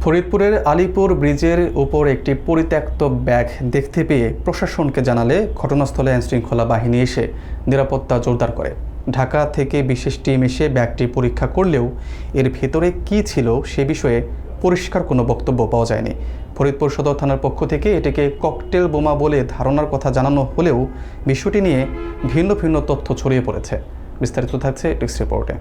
ফরিদপুরের আলীপুর ব্রিজের উপর একটি পরিত্যক্ত ব্যাগ দেখতে পেয়ে প্রশাসনকে জানালে ঘটনাস্থলে আইনশৃঙ্খলা বাহিনী এসে নিরাপত্তা জোরদার করে। ঢাকা থেকে বিশেষ টিম এসে ব্যাগটি পরীক্ষা করলেও এর ভেতরে কী ছিল সে বিষয়ে পরিষ্কার কোনো বক্তব্য পাওয়া যায়নি। ফরিদপুর সদর থানার পক্ষ থেকে এটিকে ককটেল বোমা বলে ধারণার কথা জানানো হলেও বিষয়টি নিয়ে ভিন্ন ভিন্ন তথ্য ছড়িয়ে পড়েছে। বিস্তারিত থাকছে ডেস্ক রিপোর্টে।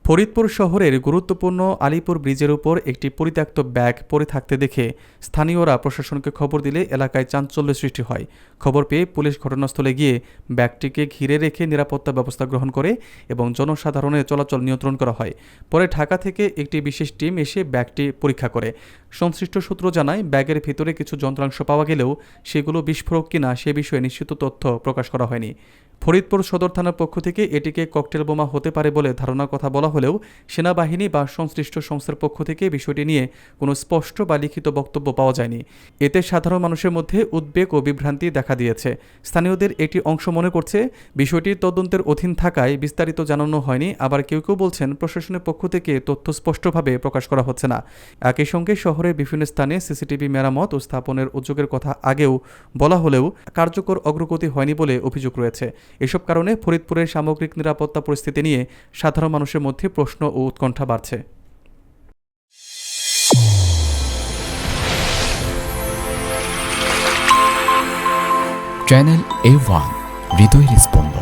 ফরিদপুর শহরের গুরুত্বপূর্ণ আলীপুর ব্রিজের উপর একটি পরিত্যক্ত ব্যাগ পড়ে থাকতে দেখে স্থানীয়রা প্রশাসনকে খবর দিলে এলাকায় চাঞ্চল্য সৃষ্টি হয়। খবর পেয়ে পুলিশ ঘটনাস্থলে গিয়ে ব্যাগটিকে ঘিরে রেখে নিরাপত্তা ব্যবস্থা গ্রহণ করে এবং জনসাধারণের চলাচল নিয়ন্ত্রণ করা হয়। পরে ঢাকা থেকে একটি বিশেষ টিম এসে ব্যাগটি পরীক্ষা করে। সংশ্লিষ্ট সূত্র জানায়, ব্যাগের ভিতরে কিছু যন্ত্রাংশ পাওয়া গেলেও সেগুলো বিস্ফোরক কিনা সে বিষয়ে নিশ্চিত তথ্য প্রকাশ করা হয়নি। ফরিদপুর সদর থানার পক্ষ থেকে এটিকে ককটেল বোমা হতে পারে বলে ধারণার কথা বলা হলেও সেনাবাহিনী বা সংশ্লিষ্ট সংস্থার পক্ষ থেকে বিষয়টি নিয়ে কোনো স্পষ্ট বা লিখিত বক্তব্য পাওয়া যায়নি। এতে সাধারণ মানুষের মধ্যে উদ্বেগ ও বিভ্রান্তি দেখা দিয়েছে। স্থানীয়দের একটি অংশ মনে করছে বিষয়টি তদন্তের অধীন থাকায় বিস্তারিত জানানো হয়নি, আবার কেউ কেউ বলছেন প্রশাসনের পক্ষ থেকে তথ্য স্পষ্টভাবে প্রকাশ করা হচ্ছে না। একই সঙ্গে শহরের বিভিন্ন স্থানে সিসিটিভি মেরামত ও স্থাপনের উদ্যোগের কথা আগেও বলা হলেও কার্যকর অগ্রগতি হয়নি বলে অভিযোগ রয়েছে। এসব কারণে ফরিদপুরের সামগ্রিক নিরাপত্তা পরিস্থিতি নিয়ে সাধারণ মানুষের মধ্যে প্রশ্ন ও উৎকণ্ঠা বাড়ছে। চ্যানেল A1 হৃদয়ের স্পন্দন।